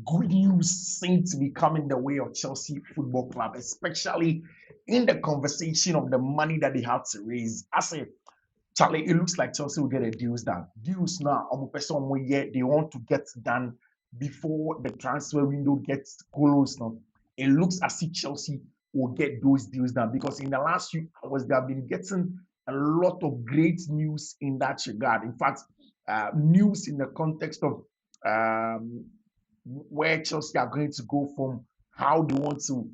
good news seems to be coming the way of Chelsea Football Club, especially in the conversation of the money that they have to raise. I say, Charlie, it looks like Chelsea will get a deals done. Deals now, they want to get done before the transfer window gets closed. Now, it looks as if Chelsea will get those deals done because in the last few hours they have been getting a lot of great news in that regard. In fact, news in the context of um, where Chelsea are going to go from, how they want to,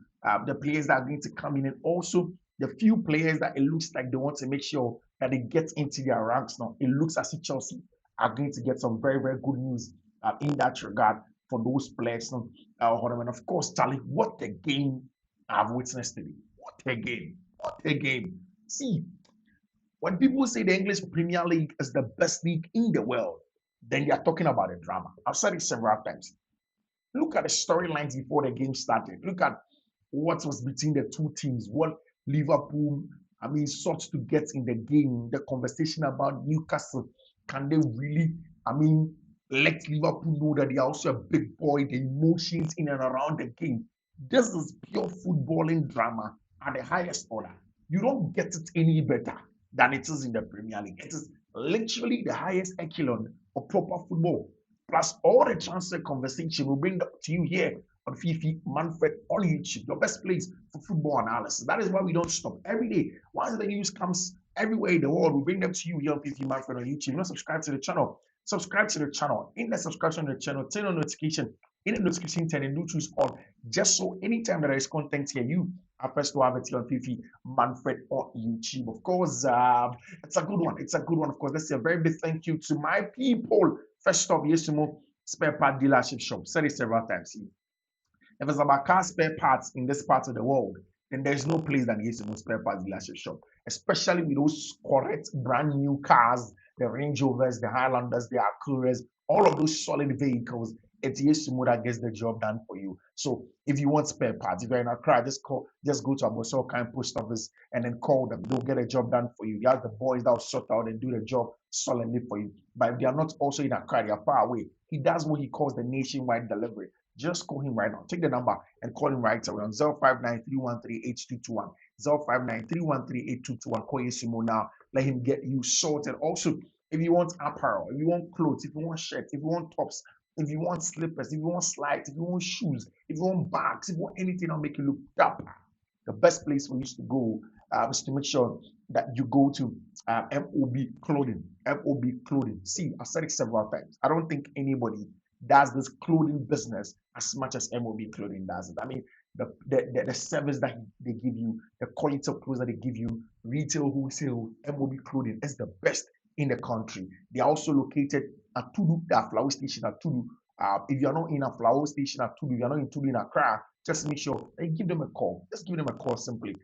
the players that are going to come in, and also the few players that it looks like they want to make sure that they get into their ranks now. It looks as if Chelsea are going to get some very, very good news in that regard for those players. Now. And of course, Charlie, what a game I've witnessed today. What a game. What a game. See, when people say the English Premier League is the best league in the world, then they are talking about a drama. I've said it several times. Look at the storylines before the game started. Look at what was between the two teams, what Liverpool, sought to get in the game, the conversation about Newcastle. Can they really, I mean, let Liverpool know that they are also a big boy, the emotions in and around the game. This is pure footballing drama at the highest order. You don't get it any better than it is in the Premier League. It is literally the highest echelon of proper football. Plus, all the transfer conversation will bring up to you here on Fiifi-Manfred on YouTube, your best place for football analysis. That is why we don't stop every day. Once the news comes everywhere in the world, we bring them to you here on Fiifi-Manfred on YouTube. You know, subscribe to the channel. Subscribe to the channel. In the subscription to the channel, turn on notification. In the notification, turn and do choose on. Just so anytime that there is content here, you are first to have it here on Fiifi-Manfred on YouTube. Of course, it's a good one. It's a good one. Of course, let's say a very big thank you to my people. First off, yes, spare part dealership shop. Said it several times. If it's about car spare parts in this part of the world, then there's no place that needs to spare parts dealership shop, especially with those correct brand new cars, the Range Rovers, the Highlanders, the Acuras, all of those solid vehicles. It's Yesimo that gets the job done for you. So if you want spare parts, if you're in Accra, just go to Aboso Kind Post Office and then call them. They'll get a job done for you. You have the boys that will sort out and do the job solidly for you. But if they are not also in Accra, they are far away. He does what he calls the nationwide delivery. Just call him right now. Take the number and call him right away on 059-313-8221. 059-313-8221. Call Yesimo now. Let him get you sorted. Also, if you want apparel, if you want clothes, if you want shirts, if you want tops, if you want slippers, if you want slides, if you want shoes, if you want bags, if you want anything that'll make you look dapper, the best place for you to go is to make sure that you go to MOB Clothing. MOB Clothing. See, I've said it several times. I don't think anybody does this clothing business as much as MOB Clothing does it. I mean, the service that they give you, the quality of clothes that they give you, retail, wholesale, MOB Clothing is the best in the country. They are also located at Tudu, the flower station at Tudu. If you're not in a flower station at Tudu, you're not in Tudu in Accra, just make sure you give them a call. Just give them a call simply.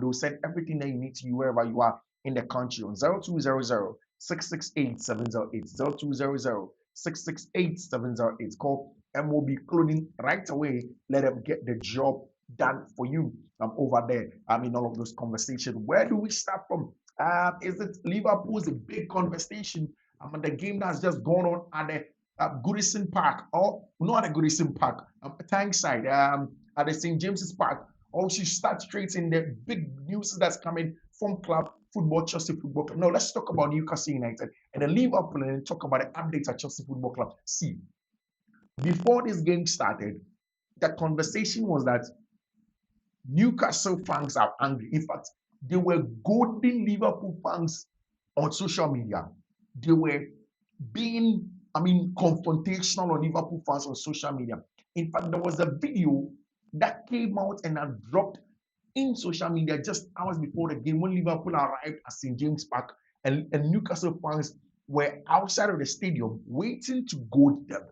They'll send everything that you need to you wherever you are in the country on 0200 668 708. 0200 668 708. Call MOB Clothing right away. Let them get the job done for you over there. In all of those conversations. Where do we start from? Is it Liverpool's a big conversation? The game that's just gone on at the Goodison Park, or not at the Goodison Park, Tankside, at the St. James's Park. Also, start straight in the big news that's coming from club football, Chelsea Football Club. No, let's talk about Newcastle United and then Liverpool and then talk about the updates at Chelsea Football Club. See, before this game started, the conversation was that Newcastle fans are angry. In fact, they were goading Liverpool fans on social media. They were being, confrontational on Liverpool fans on social media. In fact, there was a video that came out and had dropped in social media just hours before the game when Liverpool arrived at St. James Park and Newcastle fans were outside of the stadium waiting to goad them.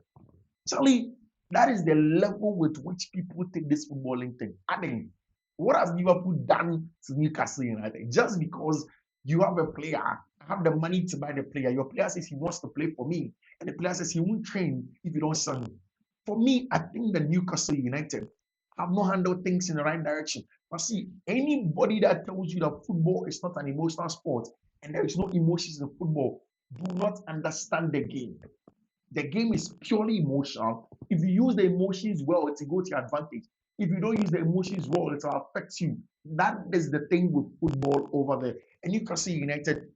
Charlie, that is the level with which people take this footballing thing. I mean, what has Liverpool done to Newcastle United? Just because you have a player, have the money to buy the player, your player says he wants to play for me, and the player says he won't train if you don't sell him. For me, I think the Newcastle United have not handled things in the right direction. But see, anybody that tells you that football is not an emotional sport and there is no emotions in football do not understand the game. The game is purely emotional. If you use the emotions well, it's go to your advantage. If you don't use the emotions well, it will affect you. That is the thing with football over there. And Newcastle United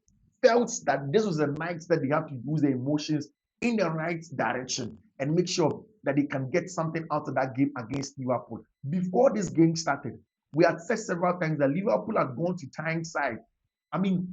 felt that this was a night that they have to use the emotions in the right direction and make sure that they can get something out of that game against Liverpool. Before this game started, we had said several times that Liverpool had gone to Tyneside. I mean,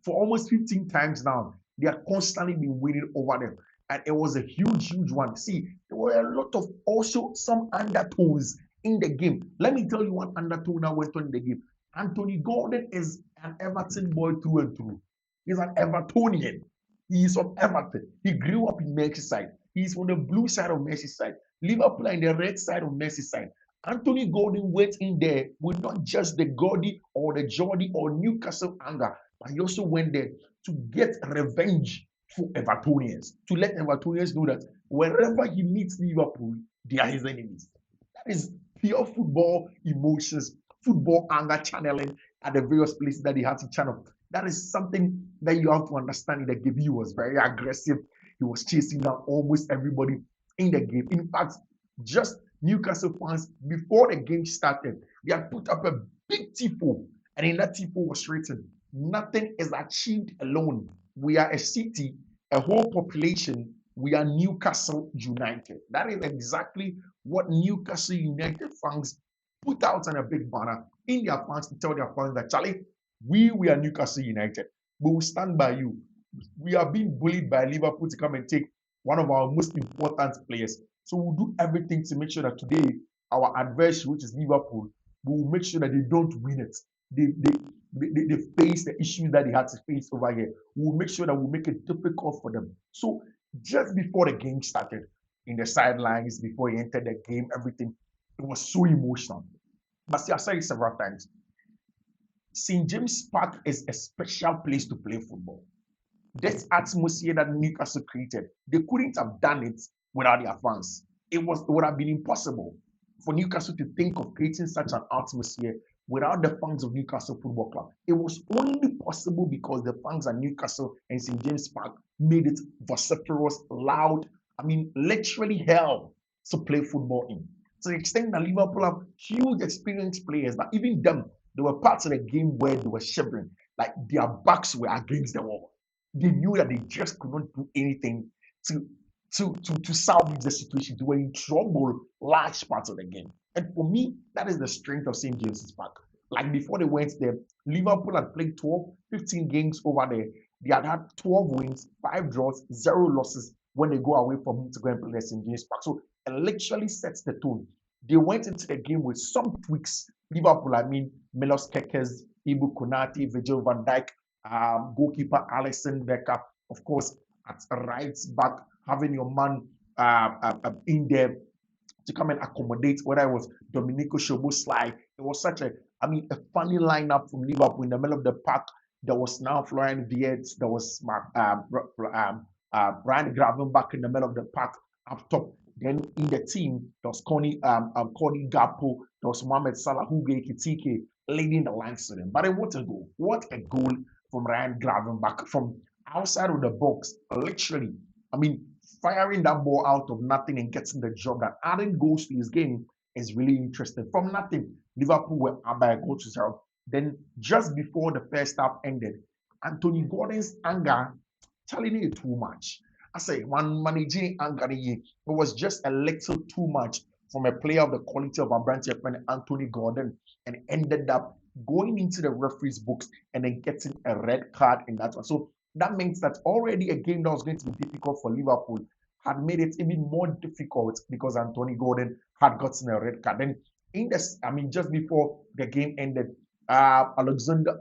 for almost 15 times now, they had constantly been winning over them. And it was a huge, huge one. See, there were a lot of also some undertones in the game. Let me tell you one undertone that went on in the game. Anthony Gordon is an Everton boy through and through. He's an Evertonian. He is from Everton. He grew up in Merseyside. He's from the blue side of Merseyside. Liverpool and the red side of Merseyside. Anthony Gordon went in there with not just the Gordy or the Geordie or Newcastle anger, but he also went there to get revenge for Evertonians, to let Evertonians know that wherever he meets Liverpool, they are his enemies. That is pure football emotions, football anger channeling at the various places that he had to channel. That is something that you have to understand in the game. He was very aggressive. He was chasing down almost everybody in the game. In fact, just Newcastle fans, before the game started, they had put up a big tifo, and in that tifo was written, "Nothing is achieved alone. We are a city, a whole population. We are Newcastle United." That is exactly what Newcastle United fans put out on a big banner in their fans to tell their fans that, Charlie, we are Newcastle United. We will stand by you. We are being bullied by Liverpool to come and take one of our most important players. So we'll do everything to make sure that today our adversary, which is Liverpool, we will make sure that they don't win it. They face the issues that they had to face over here. We'll make sure that we make it difficult for them. So just before the game started, in the sidelines, before he entered the game, everything, it was so emotional. But see, I've said it several times. St. James Park is a special place to play football. This atmosphere that Newcastle created, they couldn't have done it without their fans. It would have been impossible for Newcastle to think of creating such an atmosphere without the fans of Newcastle Football Club. It was only possible because the fans at Newcastle and St. James Park made it vociferous, loud. I mean, literally hell to play football in. To the extent that Liverpool have huge experienced players, but even them, there were parts of the game where they were shivering, like their backs were against the wall. They knew that they just could not do anything to to salvage the situation. They were in trouble large parts of the game. And for me, that is the strength of St. James's Park. Like before they went there, Liverpool had played 12, 15 games over there. They had 12 wins, 5 draws, 0 losses when they go away from home to go and play at St. James Park. So it literally sets the tone. They went into the game with some tweaks. Liverpool, I mean, Milos Kekes, Ibu Konate, Virgil van Dijk, goalkeeper Alisson Becker, of course, at right back, having your man in there to come and accommodate, whether it was Domenico Szoboszlai. It was such a funny lineup from Liverpool in the middle of the park. There was now Florian Wirtz, there was Ryan Gravenberch in the middle of the park up top. Then in the team, there was Cody Gakpo, there was Mohamed Salah, Hugo Ekitike leading the lines to them. But what a goal! What a goal from Ryan Gravenberch from outside of the box, literally. I mean, firing that ball out of nothing and getting the job that adding goals to his game is really interesting. From nothing, Liverpool were up by a goal to 0. Then just before the first half ended, Anthony Gordon's anger telling you too much. I say one managing anger, it was just a little too much from a player of the quality of Abrante Anthony Gordon, and ended up going into the referee's books and then getting a red card in that one. So that means that already a game that was going to be difficult for Liverpool had made it even more difficult because Anthony Gordon had gotten a red card. Then in this, just before the game ended, Alexander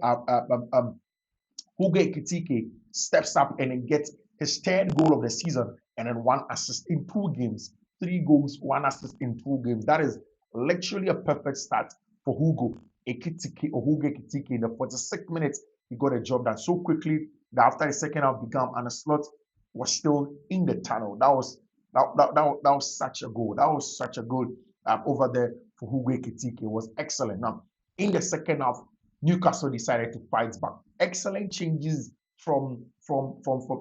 Hugo Ekitike steps up and then gets his third goal of the season and then 1 assist in 2 games. 3 goals, 1 assist in 2 games. That is literally a perfect start for Hugo Ekitike in the 46 minutes. He got a job done so quickly that after the second half began and the slot was still in the tunnel. That was such a goal. That was such a goal over there for Hugo Ekitike. It was excellent. Now, in the second half, Newcastle decided to fight back. Excellent changes from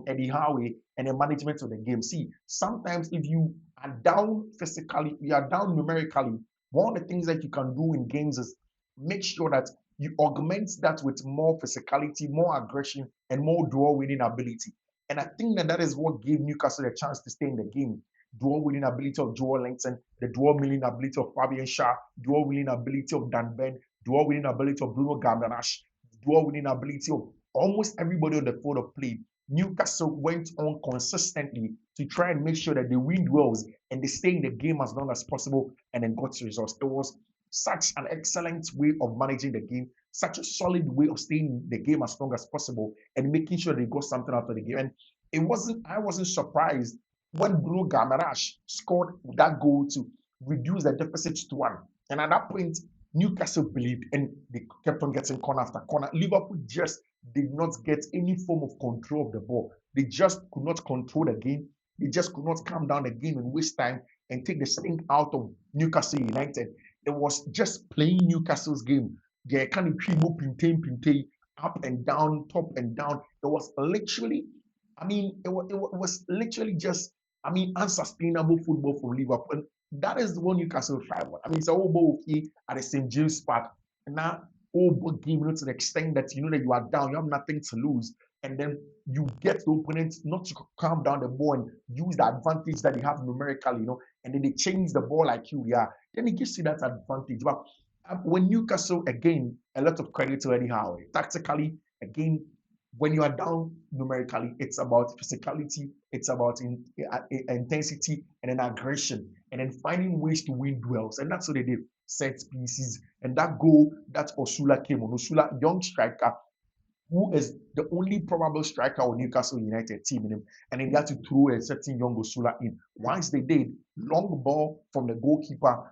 Eddie Howe and the management of the game. See, sometimes if you are down physically, you are down numerically, one of the things that you can do in games is make sure that you augment that with more physicality, more aggression, and more dual winning ability. And I think that that is what gave Newcastle a chance to stay in the game. Dual winning ability of Joel Linton, the dual winning ability of Fabian Shah, dual winning ability of Dan Ben, dual winning ability of Bruno Gamarash, dual winning ability of almost everybody on the field of play. Newcastle went on consistently to try and make sure that they win duels and they stay in the game as long as possible and then got results. It was such an excellent way of managing the game, such a solid way of staying in the game as long as possible and making sure they got something out of the game. And I wasn't surprised when Bruno Gamarash scored that goal to reduce the deficit to one. And at that point, Newcastle believed and they kept on getting corner after corner. Liverpool just did not get any form of control of the ball. They just could not control the game. They just could not calm down the game and waste time and take the sting out of Newcastle United. It was just playing Newcastle's game. They kind of pinte, up and down, top and down. It was literally, it was literally just, unsustainable football from Liverpool. And that is the one Newcastle thrive on. It's a whole ball at the St. James Park. And now, whole game, to the extent that you know that you are down, you have nothing to lose. And then you get the opponent not to calm down the ball and use the advantage that they have numerically, and then they change the ball like you, yeah. Then it gives you that advantage. But when Newcastle, again, a lot of credit to Eddie Howe. Tactically, again, when you are down numerically, it's about physicality, it's about intensity and then aggression, and then finding ways to win duels. And that's what they did. Set pieces. And that goal that Osula came on, Osula, young striker, who is the only probable striker on Newcastle United team in him. And then they had to throw a certain young Osula in. Once they did, long ball from the goalkeeper,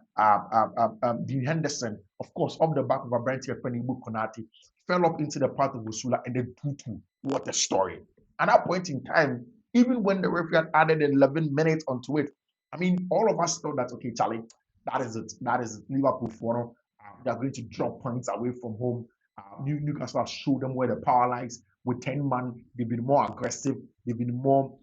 Dean Henderson, of course, off the back of Abrantia Fenibu Konate, fell up into the path of Osula and then 2-2. What a story. At that point in time, even when the referee had added 11 minutes onto it, all of us thought that, okay, Charlie, that is it. That is Liverpool for they are going to drop points away from home. Newcastle have showed them where the power lies. With 10 man, they've been more aggressive. They've been more,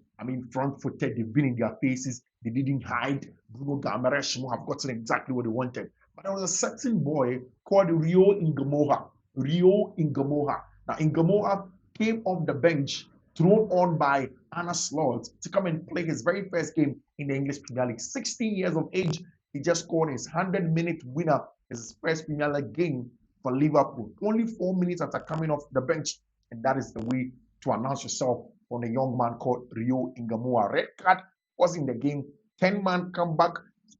front-footed. They've been in their faces. They didn't hide. Bruno Gamarash have gotten exactly what they wanted. But there was a certain boy called Rio Ingamoha. Now, Ingamoha came off the bench, thrown on by Anna Slot to come and play his very first game in the English Premier League. 16 years of age, he just scored his 100-minute winner, his first Premier League game for Liverpool. Only 4 minutes after coming off the bench. And that is the way to announce yourself from a young man called Rio Ingamoa. Red card was in the game. 10-man comeback,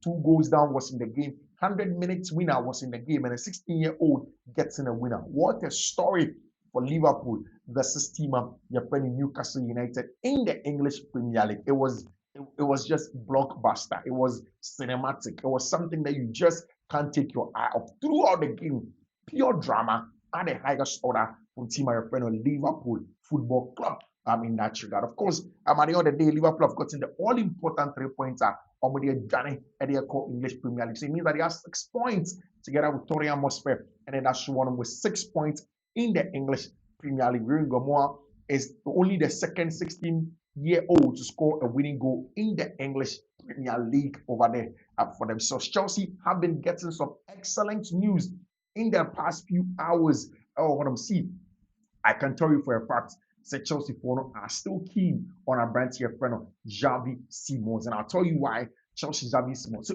2 goals down was in the game. 100 minutes winner was in the game. And a 16-year-old gets in a winner. What a story for Liverpool versus team your friend in Newcastle United in the English Premier League. It was just blockbuster. It was cinematic. It was something that you just can't take your eye off throughout the game. Pure drama at the highest order from team your friend on Liverpool Football Club. In that regard. Of course, at the end of the day, Liverpool have gotten the all-important 3-pointer on the Johnny at the English Premier League. So it means that they have 6 points together with Tottenham Hotspur, and then that's one with 6 points in the English Premier League. Rio Ingamoa is only the second 16-year-old to score a winning goal in the English Premier League over there for them. So Chelsea have been getting some excellent news in the past few hours. What I'm seeing, I can tell you for a fact, that Chelsea are still keen on a brand here friend of Xavi Simons. And I'll tell you why Chelsea Xavi Simons. So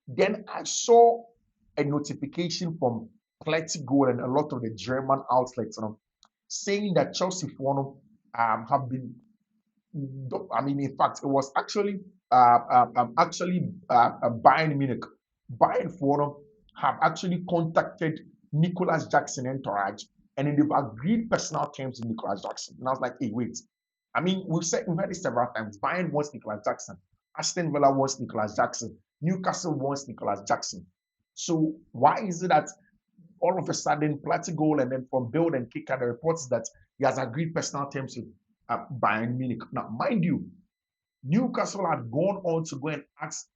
then I saw a notification from Plenty Goal and a lot of the German outlets saying that Chelsea have been, in fact, it was actually Bayern Munich. Bayern Forum have actually contacted Nicholas Jackson entourage, and then they've agreed personal terms with Nicholas Jackson. And I was like, hey, wait. We've heard it several times. Bayern wants Nicholas Jackson. Aston Villa wants Nicholas Jackson. Newcastle wants Nicholas Jackson. So why is it that all of a sudden, Goal and then from Build and Kicker, the reports that he has agreed personal terms with Bayern Munich. Now, mind you, Newcastle had gone on to go and ask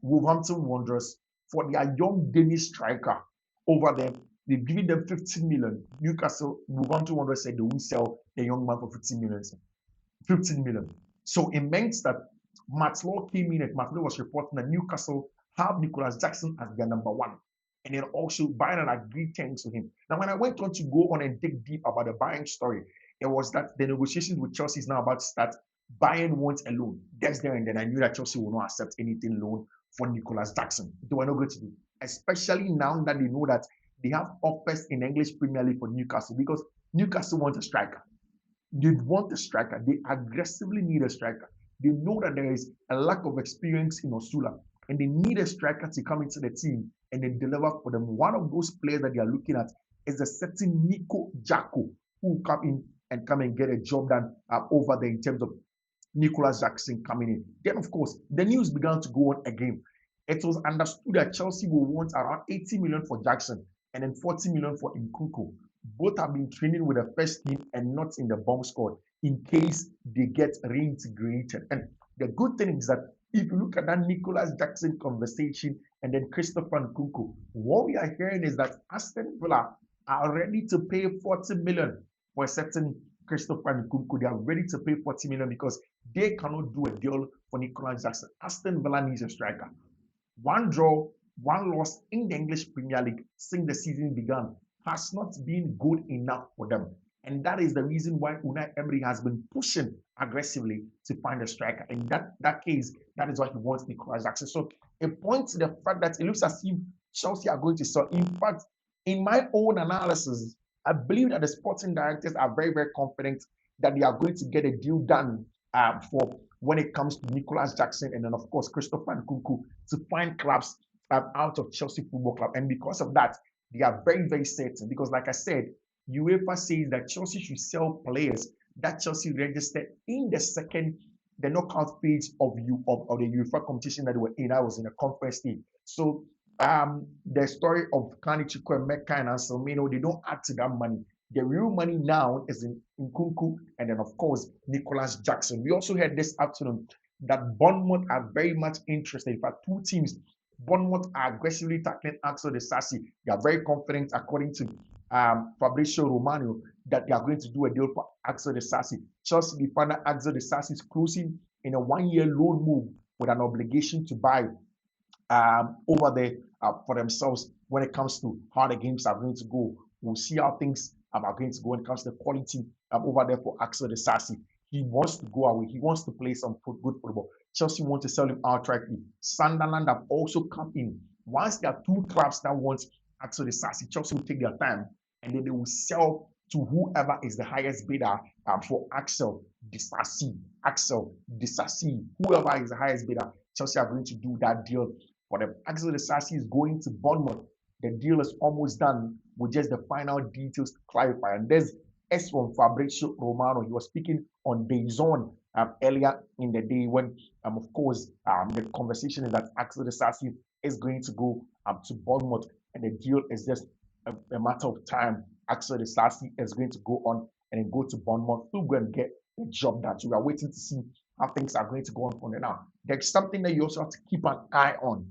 Wolverhampton Wanderers for their young Danish striker over there. They've given them 15 million. Wolverhampton Wanderers said they will sell the young man for 15 million. 15 million. So it meant that Matt Law came in and Matt Law was reporting that Newcastle have Nicholas Jackson as their number one. And then also Bayern agreed terms to him. Now, when I went on to go on and dig deep about the Bayern story, it was that the negotiations with Chelsea is now about to start. Bayern wants a loan. That's there, and then I knew that Chelsea will not accept anything loan for Nicholas Jackson. They were not going to do, especially now that they know that they have offers in English Premier League for Newcastle because Newcastle wants a striker. They want a striker. They aggressively need a striker. They know that there is a lack of experience in Osula, and they need a striker to come into the team and then deliver for them. One of those players that they are looking at is a certain Nico Jacko, who will come in and come and get a job done over there in terms of Nicholas Jackson coming in. Then, of course, the news began to go on again. It was understood that Chelsea will want around 80 million for Jackson and then 40 million for Nkunku. Both have been training with the first team and not in the bomb squad in case they get reintegrated. And the good thing is that if you look at that Nicholas Jackson conversation and then Christopher Nkunku, what we are hearing is that Aston Villa are ready to pay 40 million for a certain Christopher Nkunku. They are ready to pay 40 million because they cannot do a deal for Nicholas Jackson. Aston Villa needs a striker. One draw, one loss in the English Premier League since the season began has not been good enough for them. And that is the reason why Unai Emery has been pushing aggressively to find a striker. In that case, that is why he wants Nicholas Jackson. So it points to the fact that it looks as if Chelsea are going to sell. In fact, in my own analysis, I believe that the sporting directors are very, very confident that they are going to get a deal done for when it comes to Nicholas Jackson and then, of course, Christopher Nkunku to find clubs out of Chelsea Football Club. And because of that, they are very, very certain because, like I said, UEFA says that Chelsea should sell players that Chelsea registered in the knockout phase of the UEFA competition that they were in. I was in a conference team. So the story of Kani Chukwu, Mecca, and Anselmino, they don't add to that money. The real money now is in Nkunku and then, of course, Nicholas Jackson. We also heard this afternoon that Bournemouth are very much interested. In fact, two teams, Bournemouth are aggressively tackling Axel Disasi. They are very confident, according to Fabrizio Romano, that they are going to do a deal for Axel Disasi. Chelsea defender Axel Disasi is closing in a one-year loan move with an obligation to buy over there for themselves when it comes to how the games are going to go. We'll see how things are going to go when it comes to the quality over there for Axel Disasi. He wants to go away. He wants to play some good football. Chelsea want to sell him outrightly. Sunderland have also come in. Once there are two clubs that want Axel Disasi, Chelsea will take their time and then they will sell to whoever is the highest bidder for Axel Disasi. Axel Disasi, whoever is the highest bidder, Chelsea are going to do that deal for them. Axel Disasi is going to Bournemouth. The deal is almost done with just the final details to clarify. And there's S from Fabrizio Romano. He was speaking on DAZN earlier in the day when, of course, the conversation is that Axel Disasi is going to go to Bournemouth, and the deal is just a matter of time. Axel Disasi is going to go on and then go to Bournemouth to go and get the job done. So we are waiting to see how things are going to go on from there now. There's something that you also have to keep an eye on.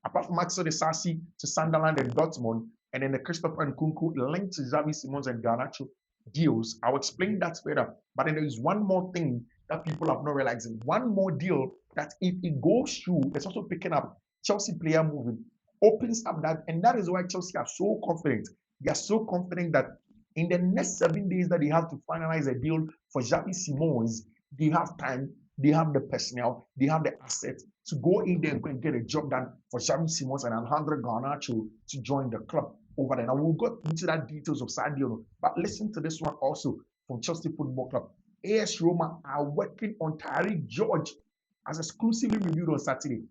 Apart from Axel Disasi to Sunderland and Dortmund, and then the Christopher Nkunku linked to Xavi Simons and Garnacho deals, I'll explain that further. But then there is one more thing that people have not realized. One more deal that if it goes through, it's also picking up Chelsea player moving, opens up that, and that is why Chelsea are so confident. They are so confident that in the next 7 days that they have to finalize a deal for Xavi Simons, they have time, they have the personnel, they have the assets to go in there and get a job done for Xavi Simons and Alejandro Garnacho to join the club over there. Now we'll go into that details of Sadio, but listen to this one also from Chelsea Football Club. AS Roma are working on Tyreek George as exclusively reviewed on Saturday.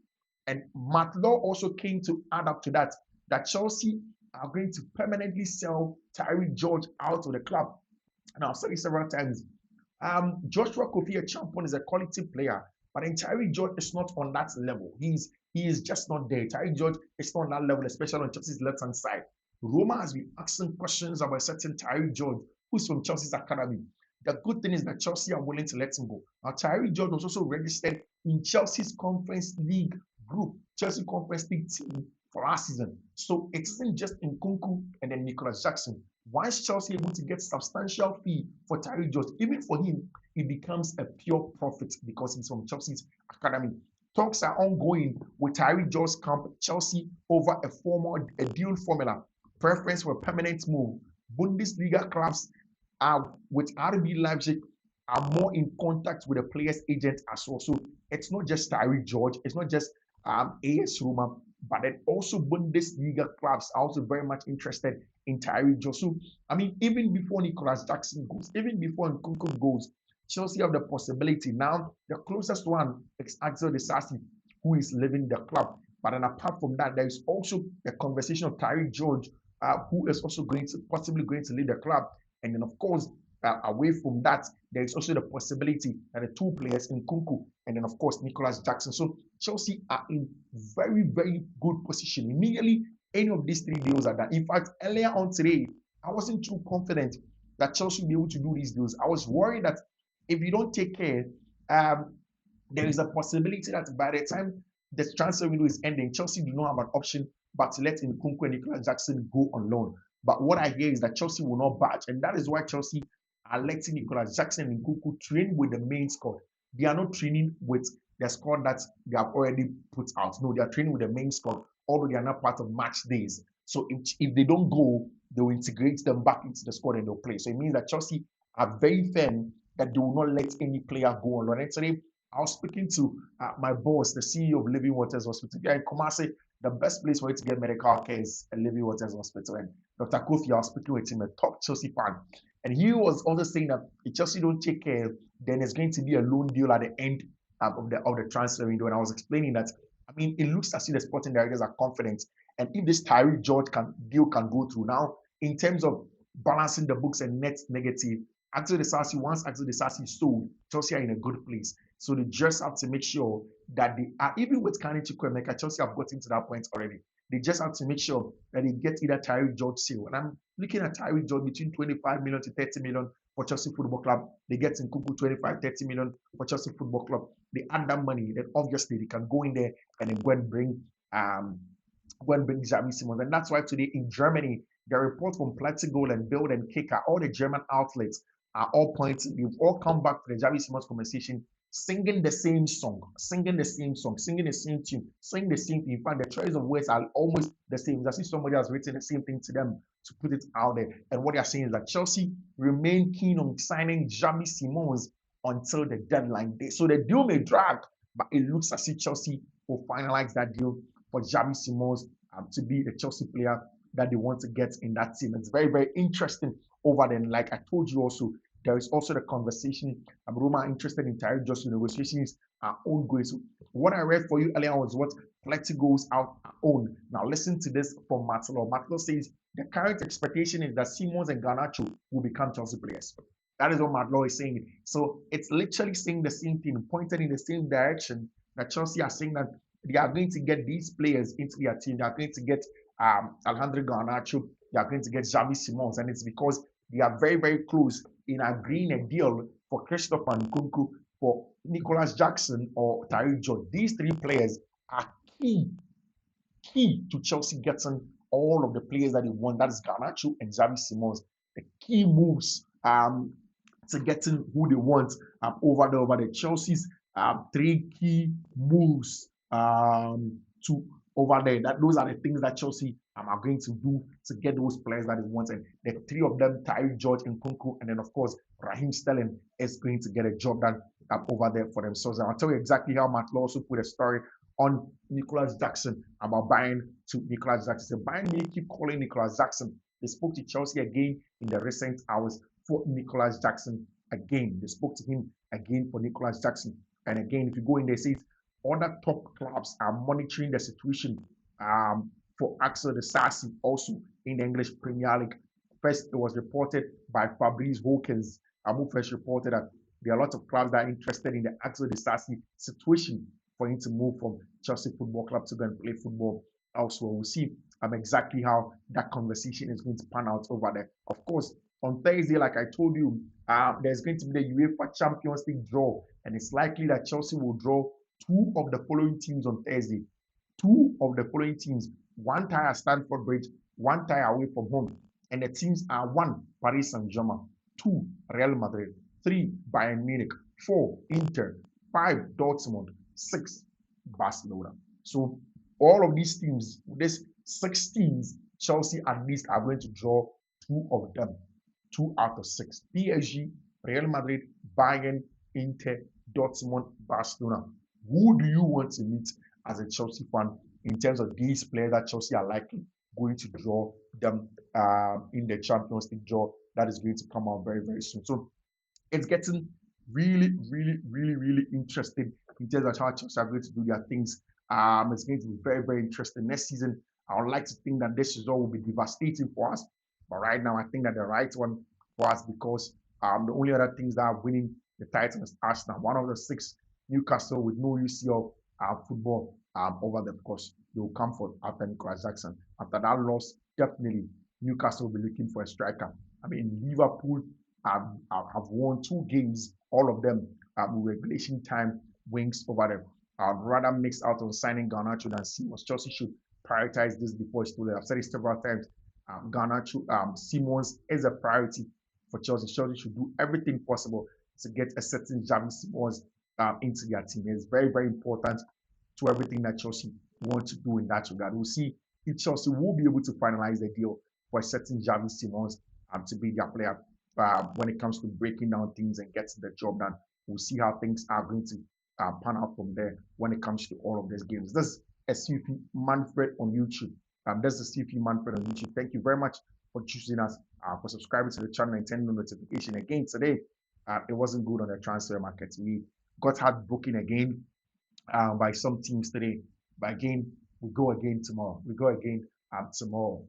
And Matt Law also came to add up to that Chelsea are going to permanently sell Tyreek George out of the club. And I've said it several times. Joshua Kofi Champon is a quality player, but then Tyreek George is not on that level. He is just not there. Tyreek George is not on that level, especially on Chelsea's left-hand side. Roma has been asking questions about a certain Tyreek George, who's from Chelsea's academy. The good thing is that Chelsea are willing to let him go. Now, Tyreek George was also registered in Chelsea's Conference League group, Chelsea Conference League team for last season. So it isn't just Nkunku and then Nicholas Jackson. Once Chelsea are able to get substantial fee for Tyreek George, even for him, it becomes a pure profit because he's from Chelsea's academy. Talks are ongoing with Tyreek George camp Chelsea over a deal formula, preference for a permanent move. Bundesliga clubs are with RB Leipzig are more in contact with the player's agent as well. So it's not just Tyreek George, it's not just AS Roma, but then also Bundesliga clubs are also very much interested in Tyreek George. So, I mean, even before Nicholas Jackson goes, even before Nkunku goes, Chelsea have the possibility. Now, the closest one is Axel Disasi, who is leaving the club. But then apart from that, there is also the conversation of Tyreek George, who is also possibly going to leave the club. And then, of course, away from that, there is also the possibility that the two players, Nkunku and then, of course, Nicholas Jackson. So Chelsea are in very, very good position. Immediately, any of these three deals are done. In fact, earlier on today, I wasn't too confident that Chelsea will be able to do these deals. I was worried that if you don't take care, there is a possibility that by the time the transfer window is ending, Chelsea do not have an option but to let Nkunku and Nicholas Jackson go on loan. But what I hear is that Chelsea will not budge, and that is why Chelsea are letting Nicholas Jackson and Nkunku train with the main squad. They are not training with the squad that they have already put out. No, they are training with the main squad, although they are not part of match days. So if they don't go, they will integrate them back into the squad and they'll play. So it means that Chelsea are very firm that they will not let any player go on loan. And today, I was speaking to my boss, the CEO of Living Waters Hospital. Yeah, in Kumasi, the best place for you to get medical care is a Living Waters Hospital. And Dr. Kofi, I was speaking with him, a top Chelsea fan. And he was also saying that if Chelsea don't take care, then it's going to be a loan deal at the end of the transfer window. And I was explaining that, I mean, it looks as if the sporting directors are confident. And if this Tyreek George deal can go through now, in terms of balancing the books and net negative, once Axel Disasi is sold, Chelsea are in a good place. So they just have to make sure that they are, even with Kane Chukwuemeka, Chelsea have gotten to that point already. They just have to make sure that they get either Tyreek George sale. And I'm looking at Tyreek George between 25 million to 30 million for Chelsea Football Club. They get Nkunku 25, 30 million for Chelsea Football Club. They add that money, then obviously they can go in there and then go and bring Xavi Simons. And that's why today in Germany, the report from Platigol and Bild and Kicker, all the German outlets are all pointing. They've all come back to the Xavi Simons conversation, singing the same song, singing the same tune, singing the same thing. In fact, the choice of words are almost the same. It's as if somebody has written the same thing to them to put it out there. And what they're saying is that Chelsea remain keen on signing Xavi Simons until the deadline day. So the deal may drag, but it looks as if Chelsea will finalize that deal for Xavi Simons to be the Chelsea player that they want to get in that team. It's very, very interesting over there. And like I told you also, there is also the conversation. Roma are interested in Tyreek George. Negotiations are ongoing. So what I read for you earlier was what Plenty goes out own. Now listen to this from Marcelo. Marcelo says the current expectation is that Simons and Garnacho will become Chelsea players. That is what Marcelo is saying. So it's literally saying the same thing, pointed in the same direction that Chelsea are saying that they are going to get these players into their team. They are going to get Alejandro Garnacho. They are going to get Xavi Simons. And it's because they are very, very close in agreeing a deal for Christopher Nkunku, for Nicholas Jackson or Tyreek George. These three players are key to Chelsea getting all of the players that they want. That is Garnacho and Xavi Simons. The key moves to getting who they want over the Chelsea's three key moves to over there. Those are the things that Chelsea are going to do to get those players that they want. And the three of them, Tyreek George and Nkunku, and then of course Raheem Sterling is going to get a job done over there for themselves. And I'll tell you exactly how Matt Law also put a story on Nicholas Jackson about buying to Nicholas Jackson. So Bayern Munich keep calling Nicholas Jackson. They spoke to Chelsea again in the recent hours for Nicholas Jackson again. They spoke to him again for Nicholas Jackson. And again, if you go in there, it says other top clubs are monitoring the situation for Axel Disasi also in the English Premier League. First, it was reported by Fabrice Hawkins, who first reported that there are a lot of clubs that are interested in the Axel Disasi situation for him to move from Chelsea Football Club to go and play football elsewhere. We'll see exactly how that conversation is going to pan out over there. Of course, on Thursday, like I told you, there's going to be the UEFA Champions League draw, and it's likely that Chelsea will draw two of the following teams on Thursday. Two of the following teams, one tie at Stamford Bridge, one tie away from home. And the teams are one, Paris Saint-Germain, two, Real Madrid, three, Bayern Munich, four, Inter, five, Dortmund, six, Barcelona. So all of these teams, these six teams, Chelsea at least are going to draw two of them, two out of six. PSG, Real Madrid, Bayern, Inter, Dortmund, Barcelona. Who do you want to meet as a Chelsea fan in terms of these players that Chelsea are likely going to draw them in the Champions League draw that is going to come out very, very soon? So it's getting really interesting in terms of how Chelsea are going to do their things. It's going to be very, very interesting next season. I would like to think that this result will be devastating for us, but right now I think that the right one for us because the only other things that are winning the title is Arsenal, one of the six. Newcastle with no UCL football over them. Of course, they will come for after Nicolas Jackson. After that loss, definitely Newcastle will be looking for a striker. I mean, Liverpool have won two games, all of them with regulation time wins over them. I'd rather mix out on signing Garnacho than Simons. Chelsea should prioritize this before it's too late. I've said it several times. Garnacho, Simons is a priority for Chelsea. Chelsea should do everything possible to get a certain Javi Simons into their team. It's very, very important to everything that Chelsea want to do in that regard. We'll see if Chelsea will be able to finalize the deal for a certain Javi Simons to be their player when it comes to breaking down things and getting the job done. We'll see how things are going to pan out from there when it comes to all of these games. This is Fiifi-Manfred on YouTube. This is Fiifi-Manfred on YouTube. Thank you very much for choosing us, for subscribing to the channel and turning on notification. Again, today, it wasn't good on the transfer market. We got heartbroken again by some teams today. But again, we go again tomorrow. We go again tomorrow.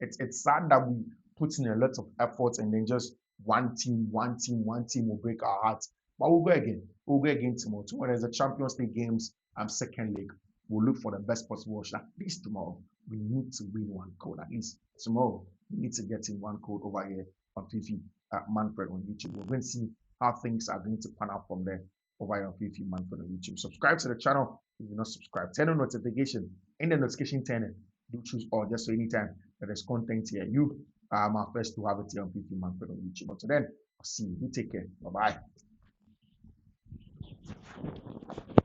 It's sad that we put in a lot of effort and then just one team will break our hearts. But we'll go again. We'll go again tomorrow. Tomorrow there's the Champions League games, second leg. We'll look for the best possible option. At least tomorrow, we need to win one code. At least tomorrow, we need to get in one code over here on Fifi Manfred on YouTube. We're going to see how things are going to pan out from there over here on Fiifi-Manfred on YouTube. Subscribe to the channel if you're not subscribed. Turn on notification. In the notification turn, do choose all just so anytime that there's content here, you are first to have it here on Fiifi-Manfred on YouTube. Until then, I'll see you. You take care. Bye bye.